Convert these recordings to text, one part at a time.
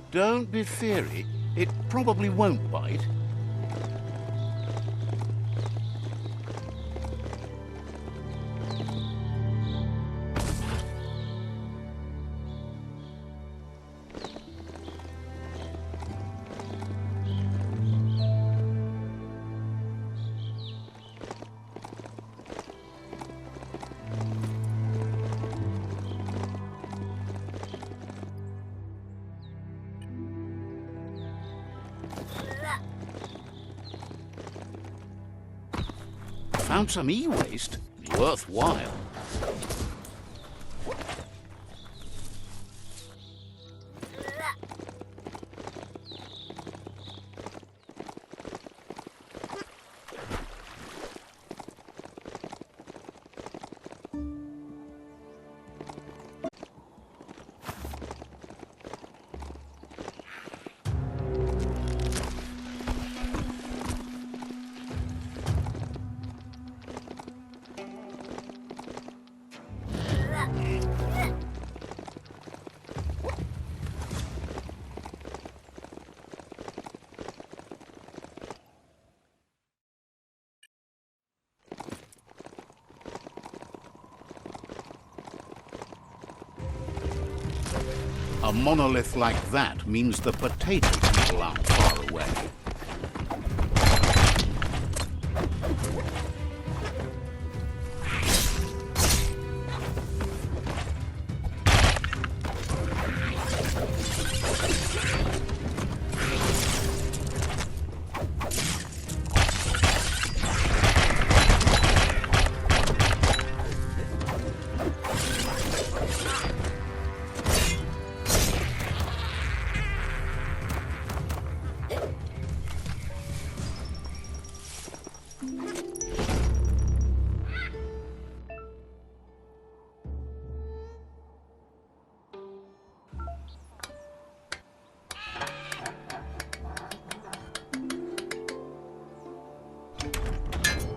Don't be feary. It probably won't bite. Found some e-waste. Worthwhile. A monolith like that means the potato people aren't far away.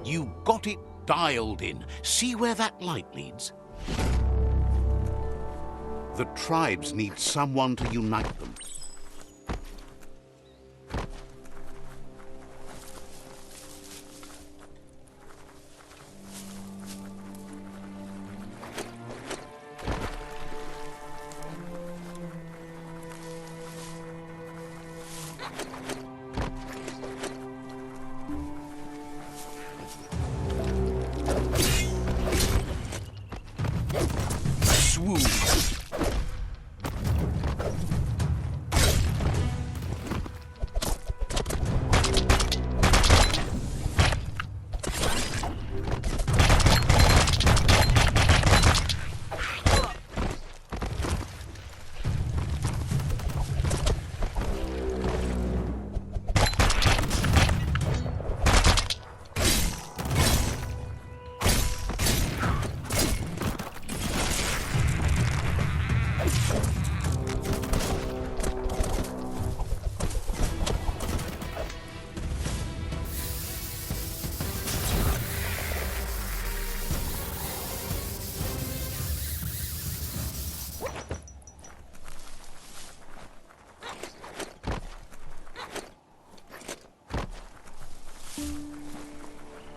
You got it dialed in. See where that light leads? The tribes need someone to unite them.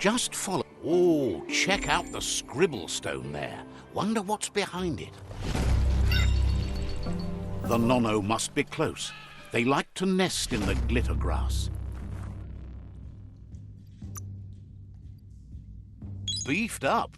Just follow. Oh, check out the scribble stone there. Wonder what's behind it. The nonno must be close. They like to nest in the glitter grass. Beefed up.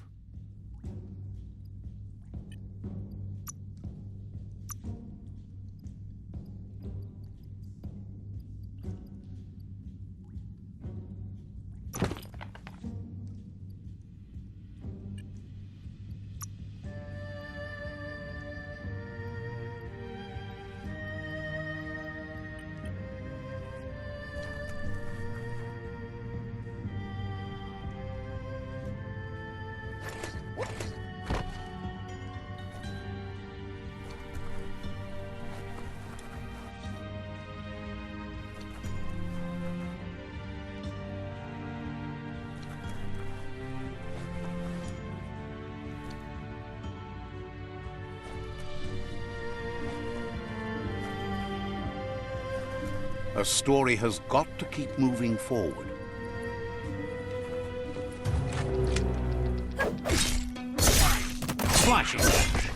A story has got to keep moving forward. Flashing dash.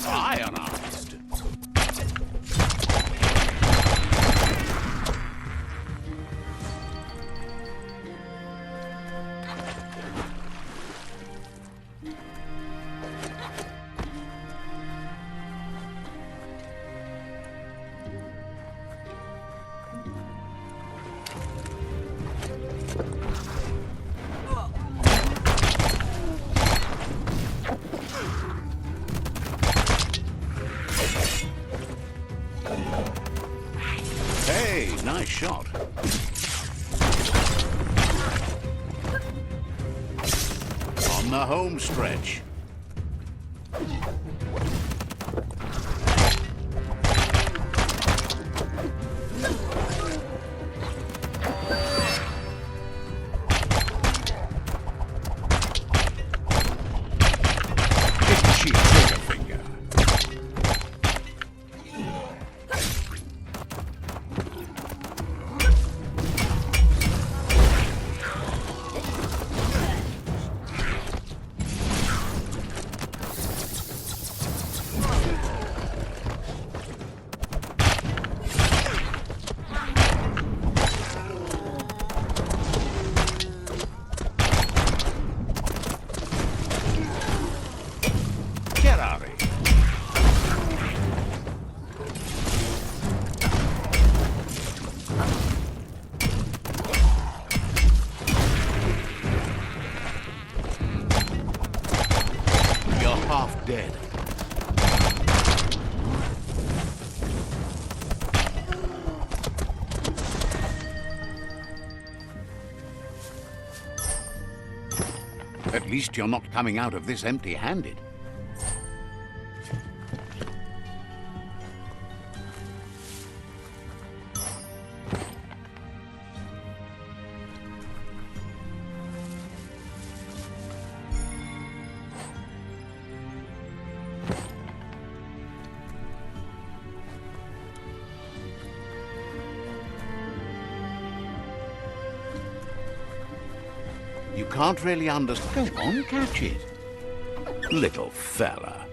Ionized. Hey, nice shot. On the home stretch. Itchy trigger finger. Half dead. At least you're not coming out of this empty-handed. You can't really understand. Go on, catch it. Little fella.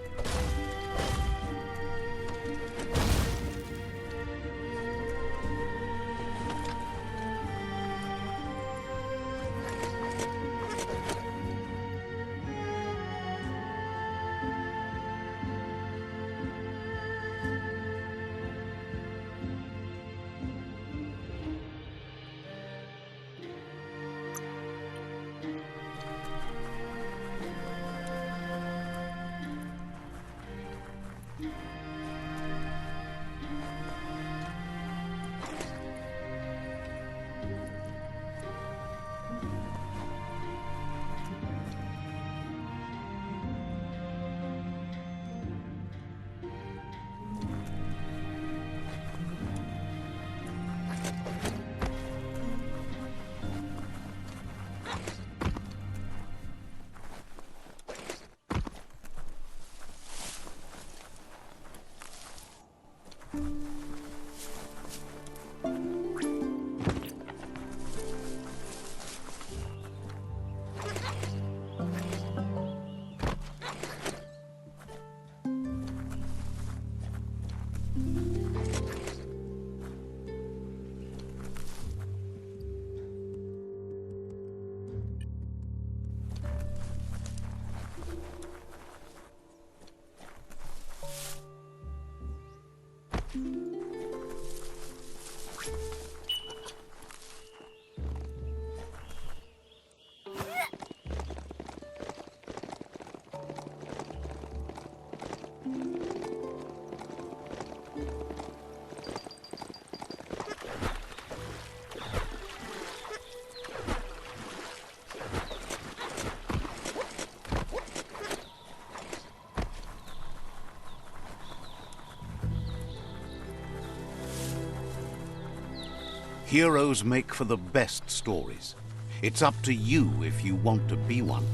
Heroes make for the best stories. It's up to you if you want to be one.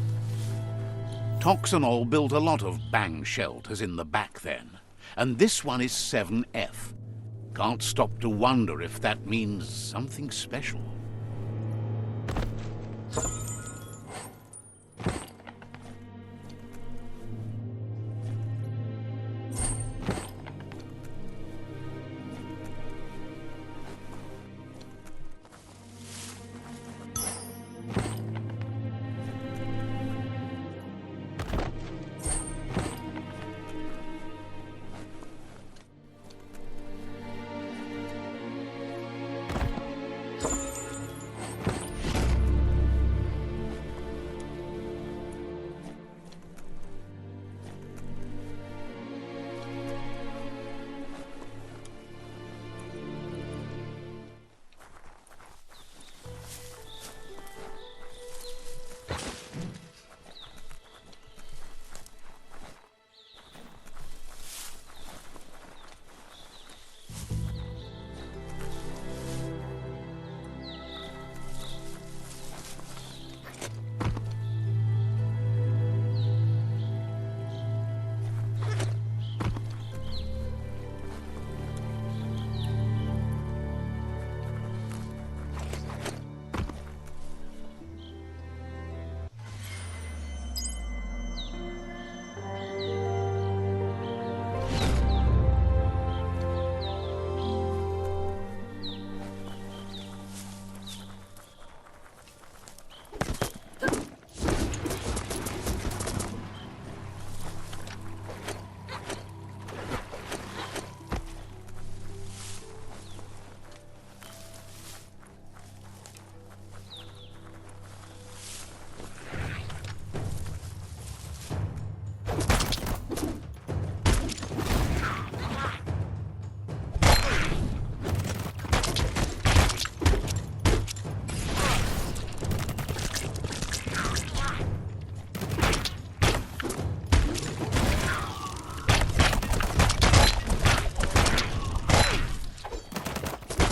Toxanol built a lot of bang shelters in the back then, and this one is 7F. Can't stop to wonder if that means something special.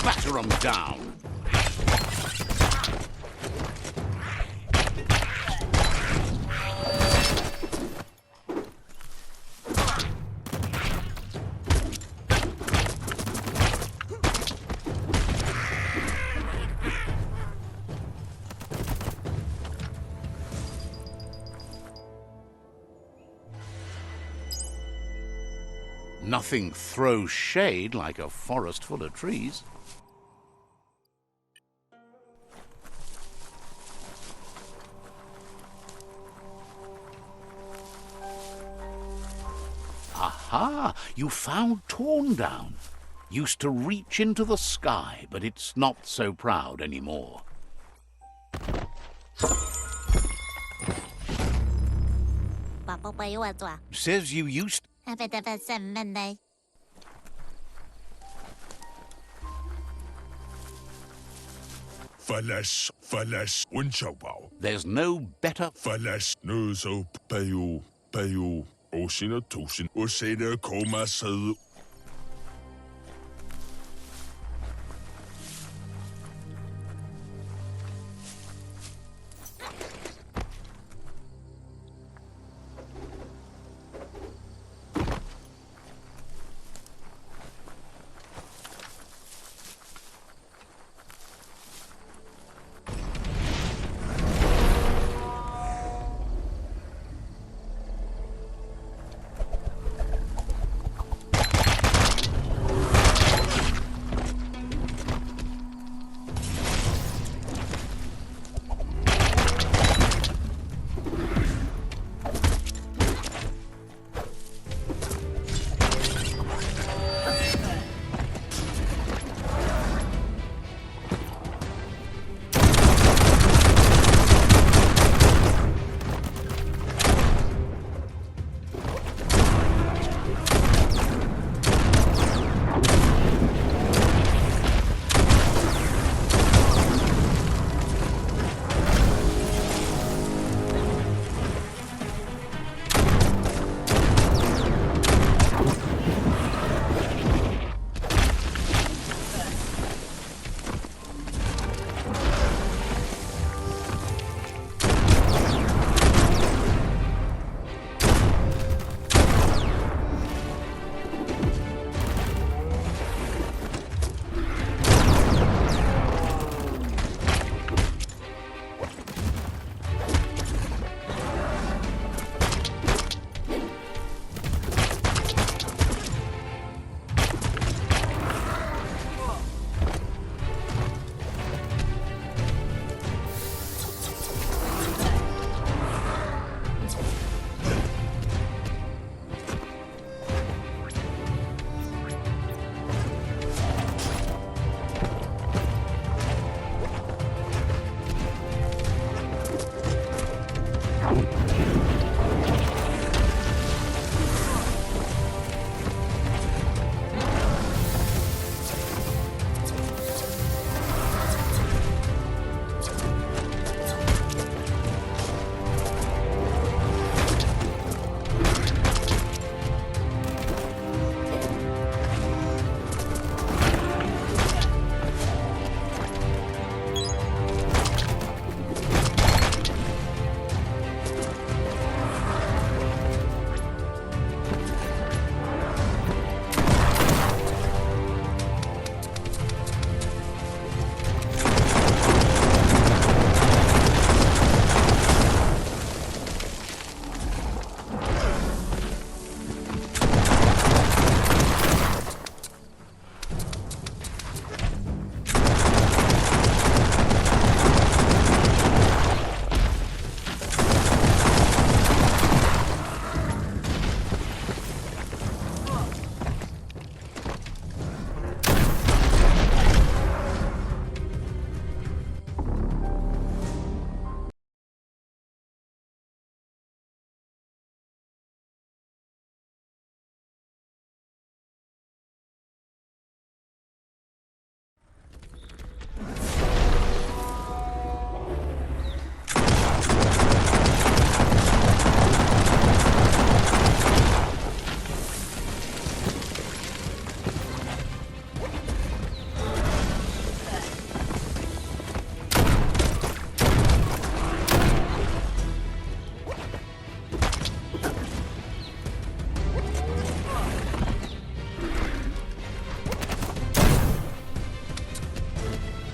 Batter 'em down. Nothing throws shade like a forest full of trees. Aha! You found Torn Down. Used to reach into the sky, but it's not so proud anymore. Says you used... Falas, Winchowbow. There's no better... Falas, Nuso, Payo, Ocean, Tosin, Oseda, Koma, Sadu.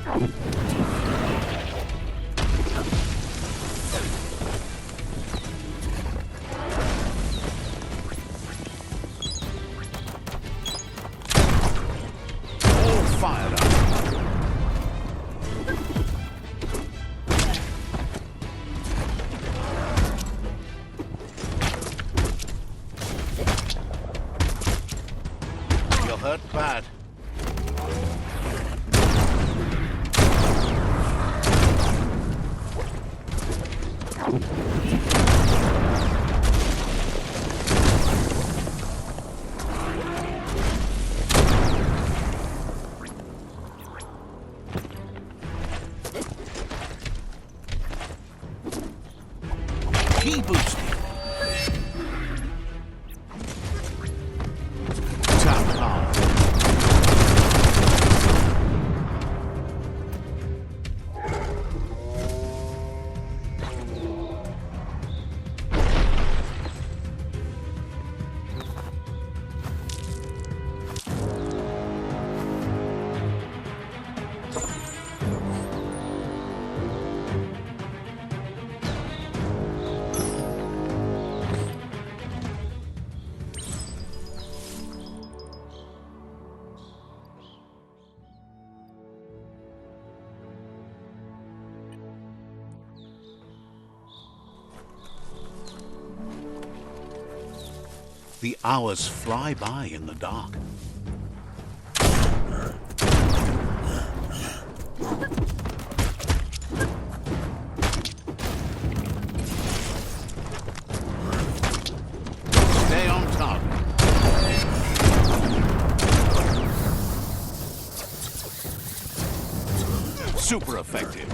All fired up. You're hurt bad. Key boosting. Tap hard. The hours fly by in the dark. Stay on target. Super effective.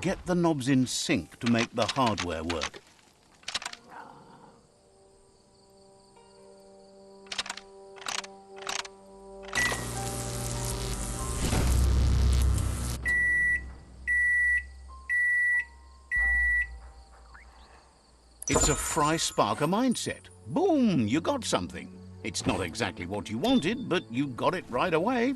Get the knobs in sync to make the hardware work. It's a Fry Sparker mindset. Boom, you got something. It's not exactly what you wanted, but you got it right away.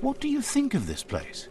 What do you think of this place?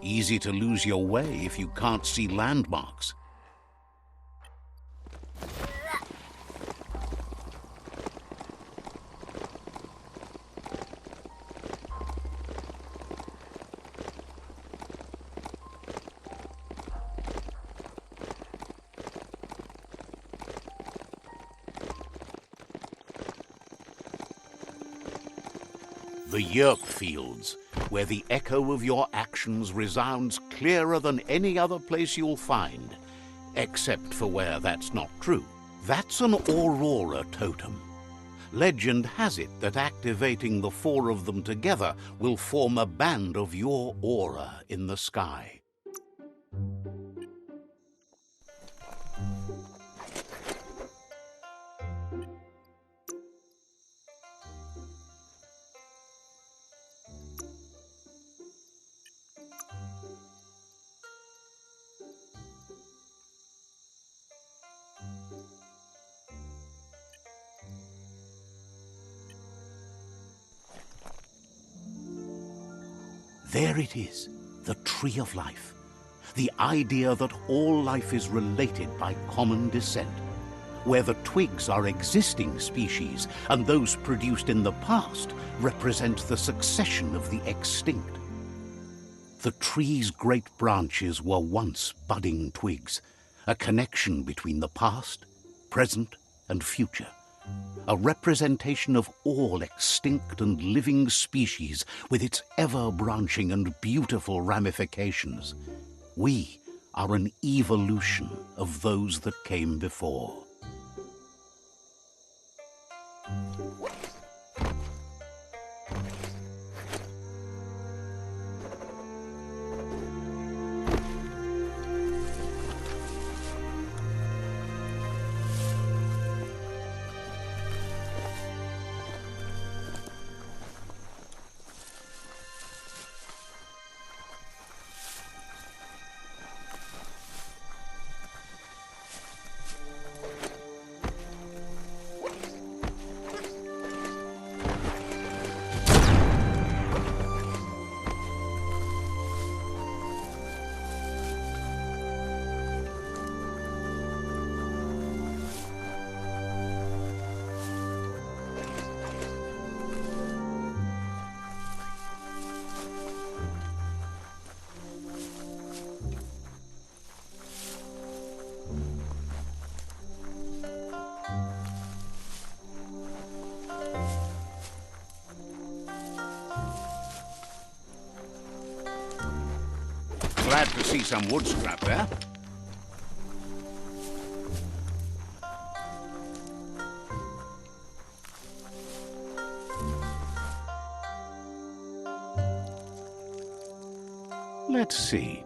Easy to lose your way if you can't see landmarks. The yerp fields, where the echo of your actions resounds clearer than any other place you'll find, except for where that's not true. That's an aurora totem. Legend has it that activating the four of them together will form a band of your aura in the sky. There it is, the Tree of Life. The idea that all life is related by common descent, where the twigs are existing species and those produced in the past represent the succession of the extinct. The tree's great branches were once budding twigs, a connection between the past, present, and future. A representation of all extinct and living species with its ever-branching and beautiful ramifications. We are an evolution of those that came before. see some wood scrap there. Let's see.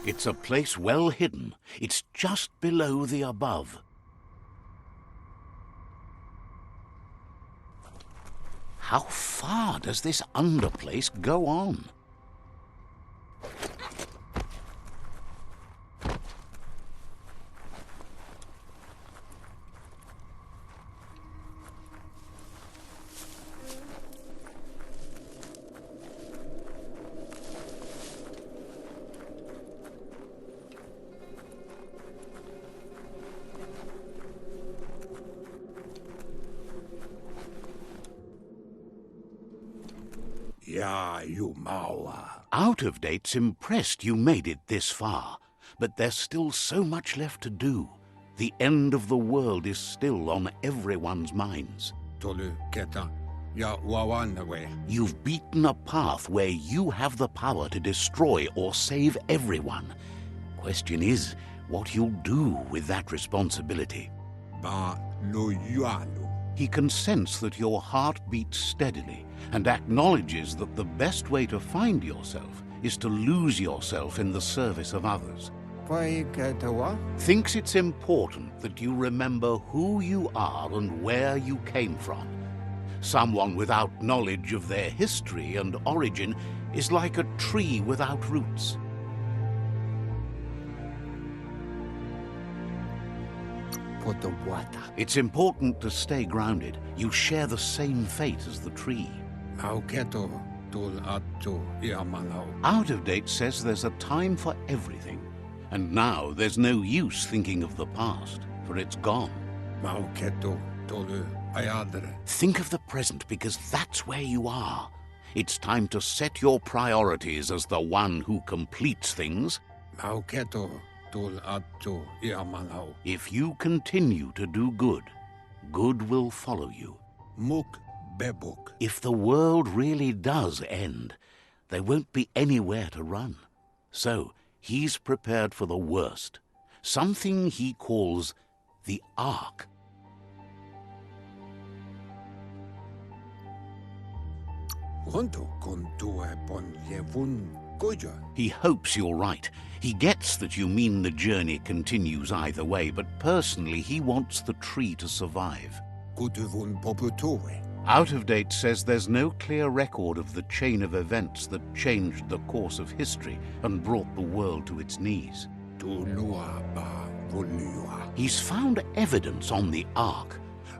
It's a place well hidden. It's just below the above. How far does this underplace go on? Ja, Jumawa. Out of Date's impressed you made it this far, but there's still so much left to do. The end of the world is still on everyone's minds. Tolu keta. Ja, wawanawe. You've beaten a path where you have the power to destroy or save everyone. Question is, what you'll do with that responsibility. Ba lo yualu. He can sense that your heart beats steadily and acknowledges that the best way to find yourself is to lose yourself in the service of others. Pai ketawa? Thinks it's important that you remember who you are and where you came from. Someone without knowledge of their history and origin is like a tree without roots. It's important to stay grounded. You share the same fate as the tree. Auketo tul atto iamanao. Out of Date says there's a time for everything. And now there's no use thinking of the past, for it's gone. Auketo tolu ayadre. Think of the present, because that's where you are. It's time to set your priorities as the one who completes things. Auketo tul atto iamanao. If you continue to do good, good will follow you. Muk bebuk. If the world really does end, there won't be anywhere to run. So he's prepared for the worst, something he calls the Ark. Honto kontue pon yevun goja. He hopes you're right. He gets that you mean the journey continues either way, but personally he wants the tree to survive. Kutuvun poputoe. Out of Date says there's no clear record of the chain of events that changed the course of history and brought the world to its knees. Tulua ba vulua. He's found evidence on the Ark,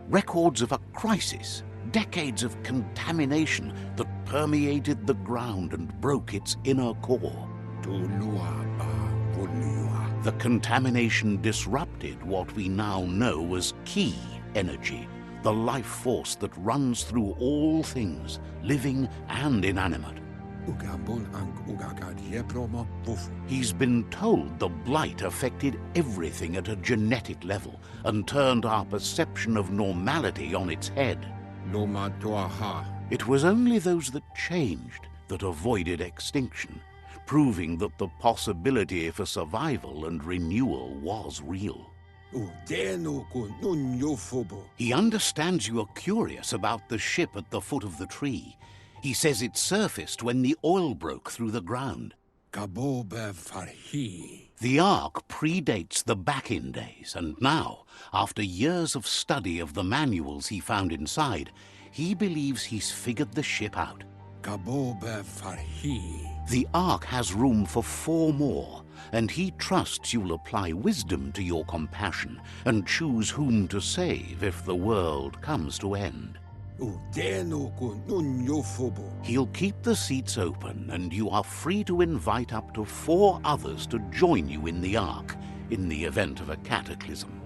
records of a crisis, decades of contamination that permeated the ground and broke its inner core. Tulua ba vulua. The contamination disrupted what we now know as key energy, the life force that runs through all things, living and inanimate. Ugambon ang ugagad yepromo vufu. He's been told the blight affected everything at a genetic level and turned our perception of normality on its head. Loma toaha. It was only those that changed that avoided extinction, proving that the possibility for survival and renewal was real. Udenu kun nunyofobo. He understands you are curious about the ship at the foot of the tree. He says it surfaced when the oil broke through the ground. Kabobe farhi. The Ark predates the back-in days, and now, after years of study of the manuals he found inside, he believes he's figured the ship out. Kabobe farhi. The Ark has room for 4 more, and he trusts you'll apply wisdom to your compassion and choose whom to save if the world comes to end. Udenu kun nunyofobo. He'll keep the seats open, and you are free to invite up to 4 others to join you in the Ark in the event of a cataclysm.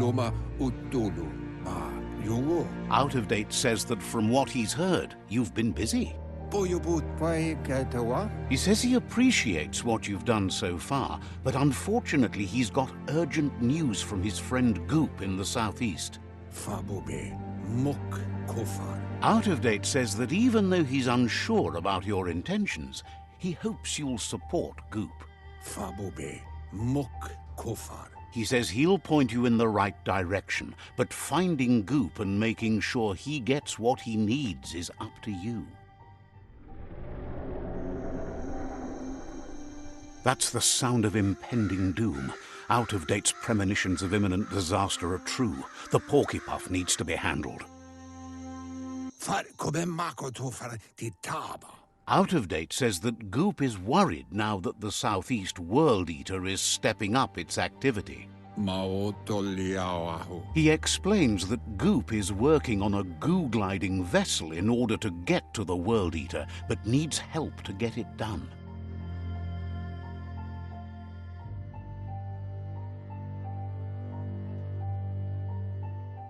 loma utulu. Yogo. Out of Date says that from what he's heard, you've been busy. Boyobut pai katawa. He says he appreciates what you've done so far, but unfortunately he's got urgent news from his friend Goop in the southeast. Fabobe. Mok kofar. Out of Date says that even though he's unsure about your intentions, he hopes you'll support Goop. Fabobe. Mok kofar. He says he'll point you in the right direction, but finding Goop and making sure he gets what he needs is up to you. That's the sound of impending doom. Out of Date's premonitions of imminent disaster are true. The Porkypuff needs to be handled. Far kobe mako tofar titaba. Out of Date says that Goop is worried now that the Southeast World Eater is stepping up its activity. Maotoliawahu. He explains that Goop is working on a goo-gliding vessel in order to get to the World Eater, but needs help to get it done.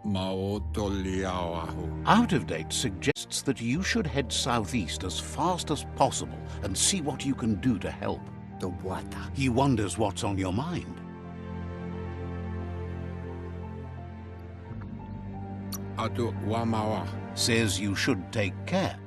Maotoliawahu. Out of Date suggests that you should head southeast as fast as possible and see what you can do to help. The water. He wonders what's on your mind. Atu wamawa. Says you should take care.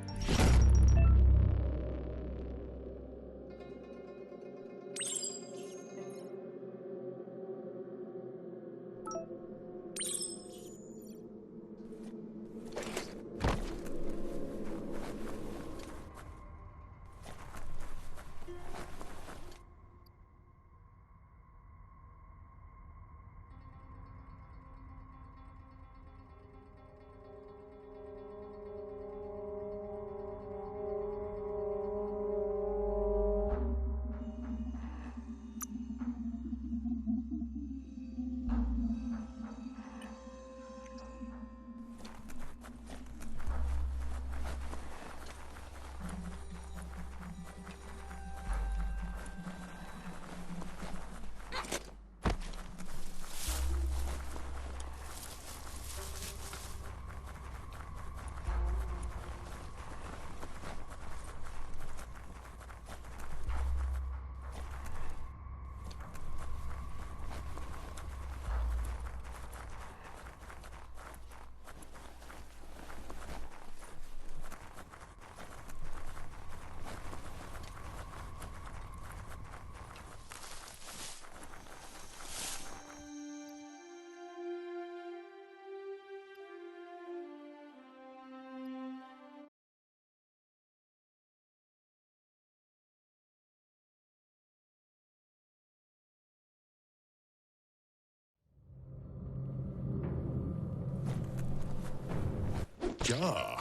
Ja,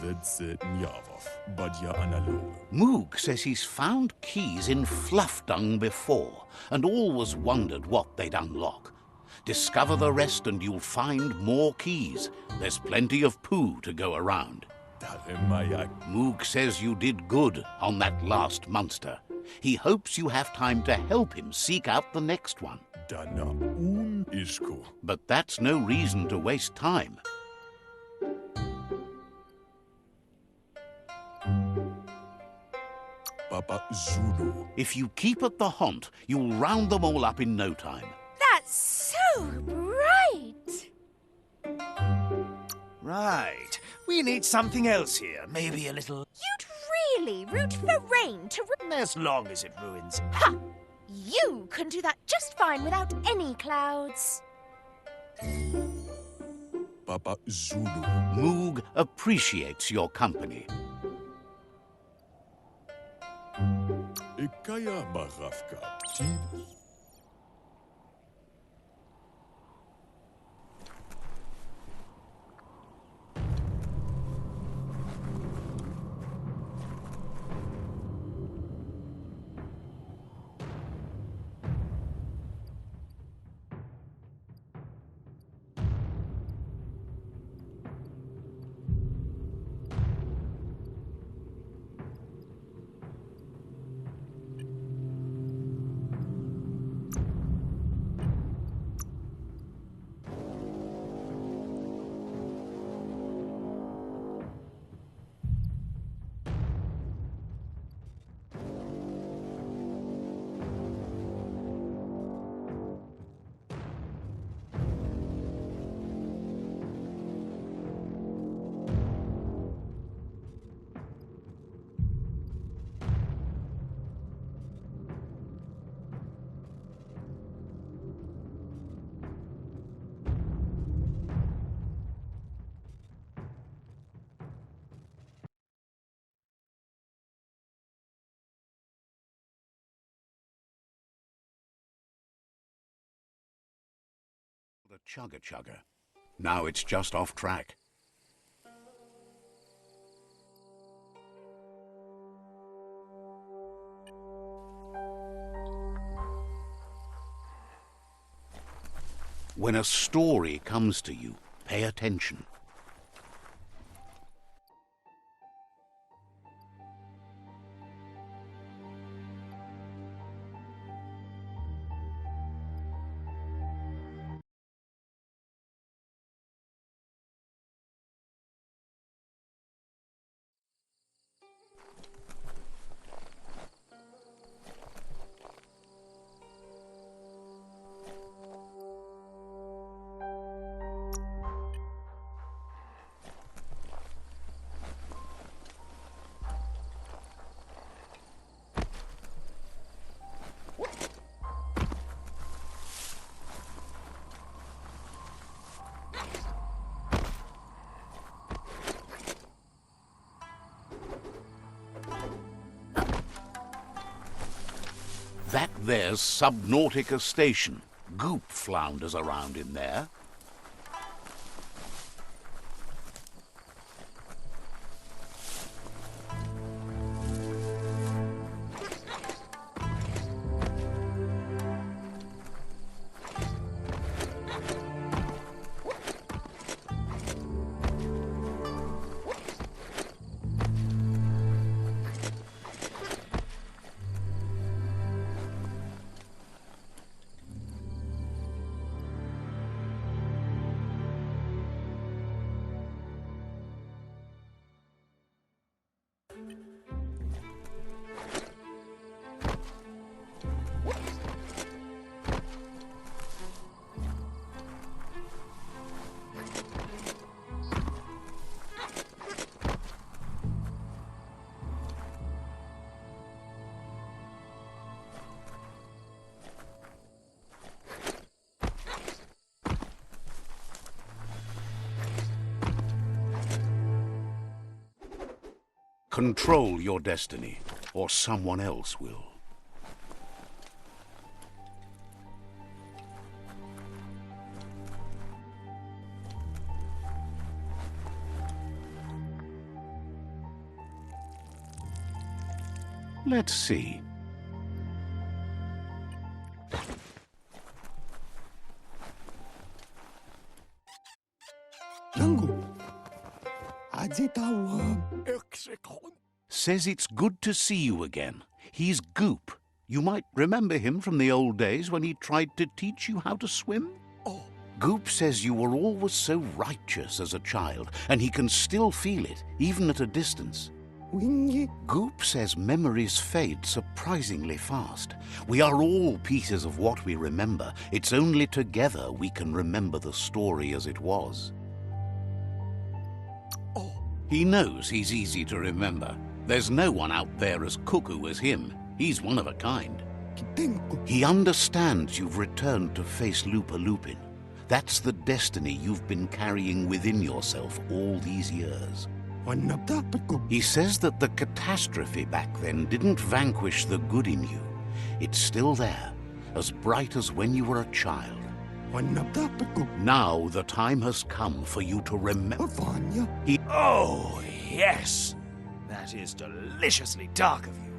that's it, Nyavov, Badya Analog. Moog says he's found keys in fluff dung before, and always wondered what they'd unlock. Discover the rest and you'll find more keys. There's plenty of poo to go around. Taremayak. Moog says you did good on that last monster. He hopes you have time to help him seek out the next one. Dana un isko. But that's no reason to waste time. Papa Zulu. If you keep at the haunt, you'll round them all up in no time. That's so bright! Right. We need something else here. Maybe a little... You'd really root for rain to As long as it ruins... Ha! You can do that just fine without any clouds. Papa Zulu. Moog appreciates your company. Ikaya Maravka. the chugger-chugger. Now it's just off track. When a story comes to you, pay attention. That there's Subnautica Station. Goop flounders around in there. Control your destiny, or someone else will. Let's see. Says it's good to see you again. He's Goop. You might remember him from the old days when he tried to teach you how to swim. Goop says you were always so righteous as a child, and he can still feel it, even at a distance. Goop says memories fade surprisingly fast. We are all pieces of what we remember. It's only together we can remember the story as it was. He knows he's easy to remember. There's no one out there as cuckoo as him. He's one of a kind. He understands you've returned to face Lupa-Lupin. That's the destiny you've been carrying within yourself all these years. He says that the catastrophe back then didn't vanquish the good in you. It's still there, as bright as when you were a child. Now the time has come for you to remember. Oh, yes! That is deliciously dark of you.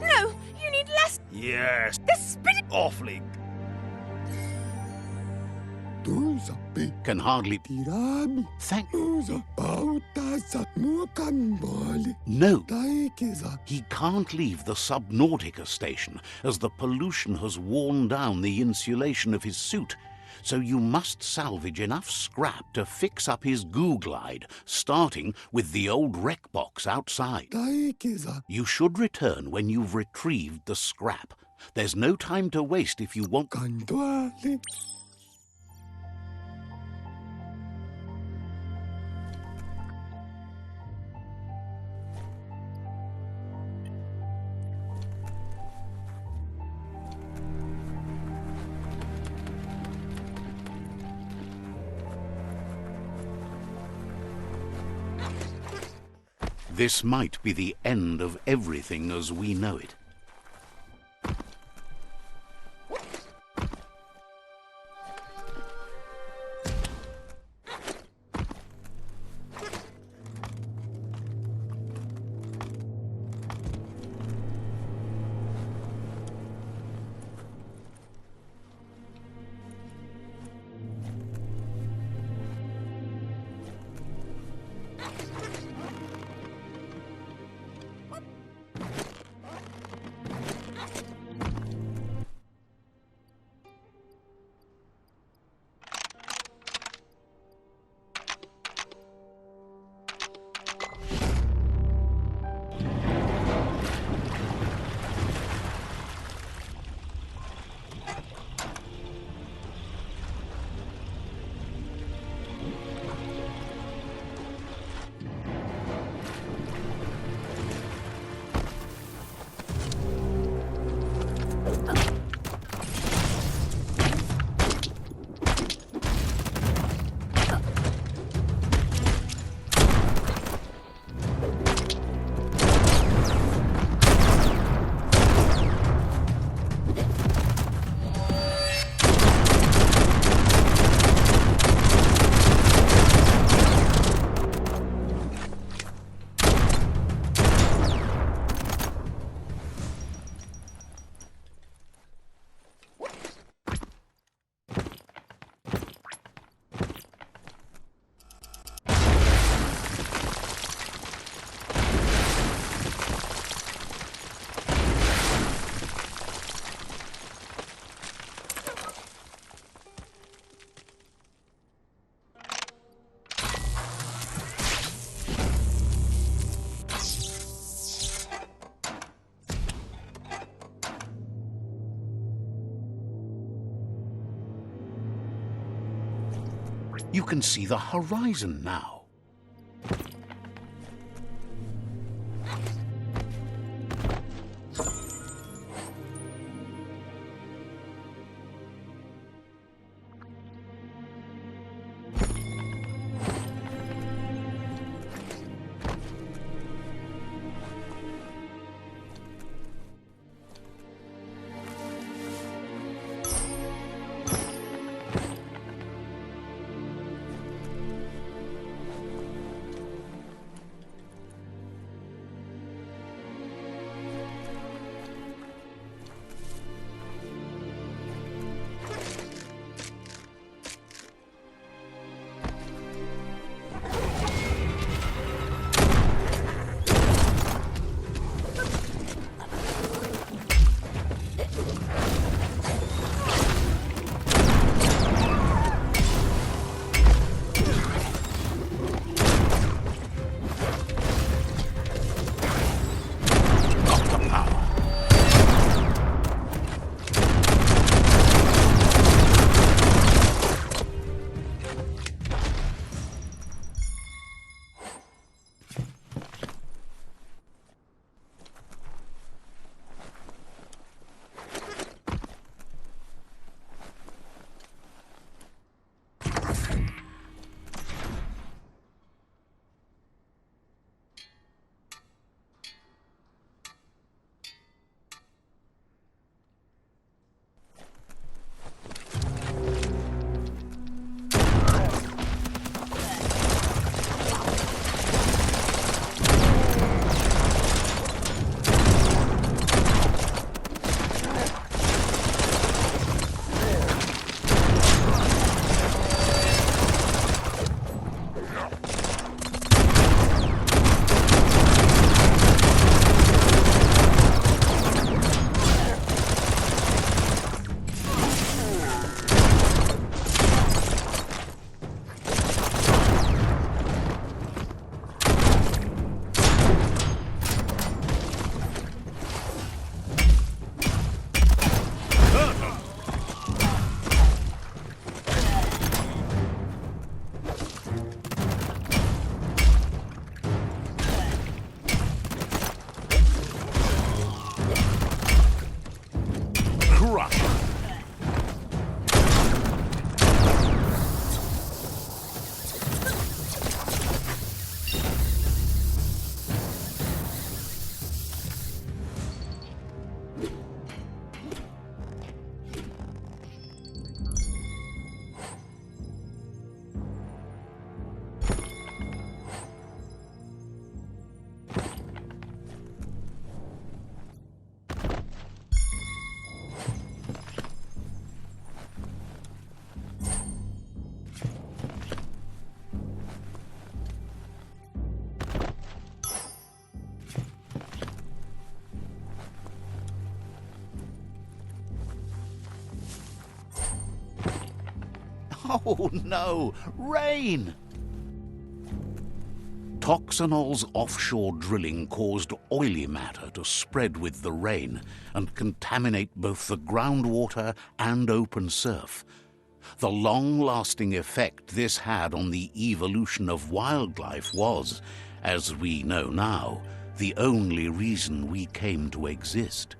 No, you need less. Yes, This pretty. awfully. Can hardly... Thank... No, he can't leave the Subnautica Station, as the pollution has worn down the insulation of his suit. So you must salvage enough scrap to fix up his goo glide, starting with the old wreck box outside. You should return when you've retrieved the scrap. There's no time to waste if you want... This might be the end of everything as we know it. You can see the horizon now. Oh no! Rain! Toxanol's offshore drilling caused oily matter to spread with the rain and contaminate both the groundwater and open surf. The long-lasting effect this had on the evolution of wildlife was, as we know now, the only reason we came to exist.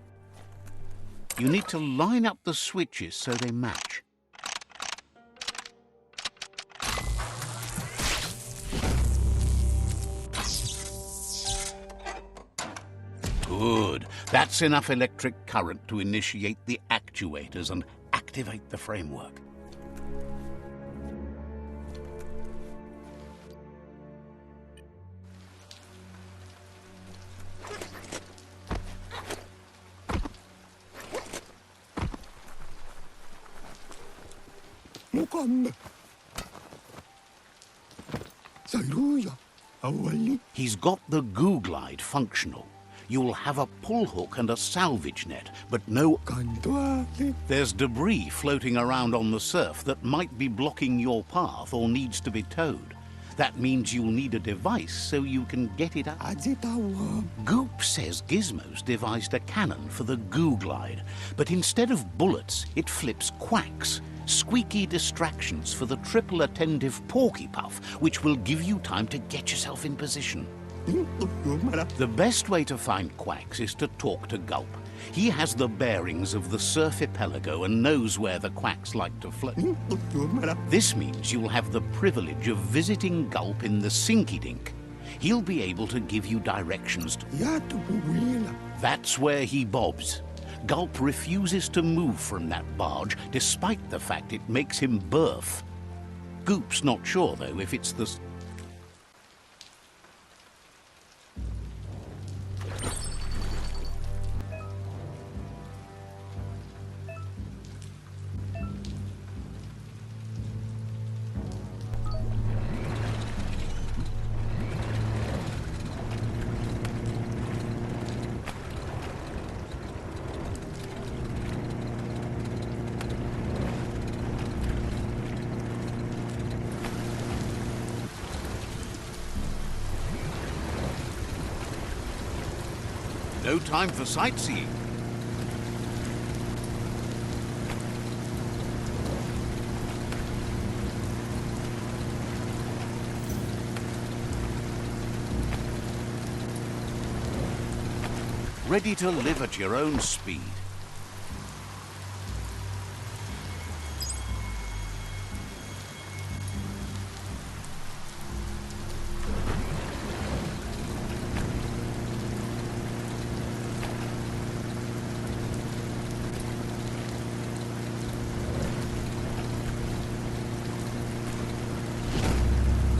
You need to line up the switches so they match. Good. That's enough electric current to initiate the actuators and activate the framework. He's got the goo glide functional. You'll have a pull hook and a salvage net, but no... There's debris floating around on the surf that might be blocking your path or needs to be towed. That means you'll need a device so you can get it out. Goop says Gizmo's devised a cannon for the goo glide, but instead of bullets, it flips quacks. squeaky distractions for the triple attentive porky puff, which will give you time to get yourself in position. The best way to find quacks is to talk to Gulp. He has the bearings of the Surf Archipelago and knows where the quacks like to float. This means you'll have the privilege of visiting Gulp in the Sinky Dink. He'll be able to give you directions to... That's where he bobs. Gulp refuses to move from that barge, despite the fact it makes him berth. Goop's not sure, though, if it's the... No time for sightseeing. Ready to live at your own speed.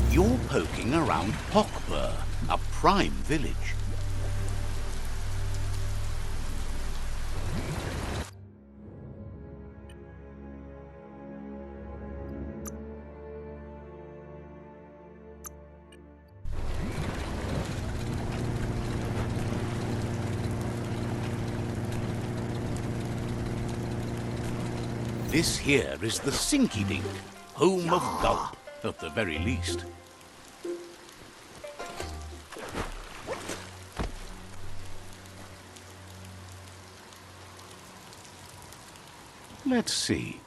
You're poking around Pockbur, a prime village. This here is the Sinky Dink, home of Gulp, at the very least. Let's see.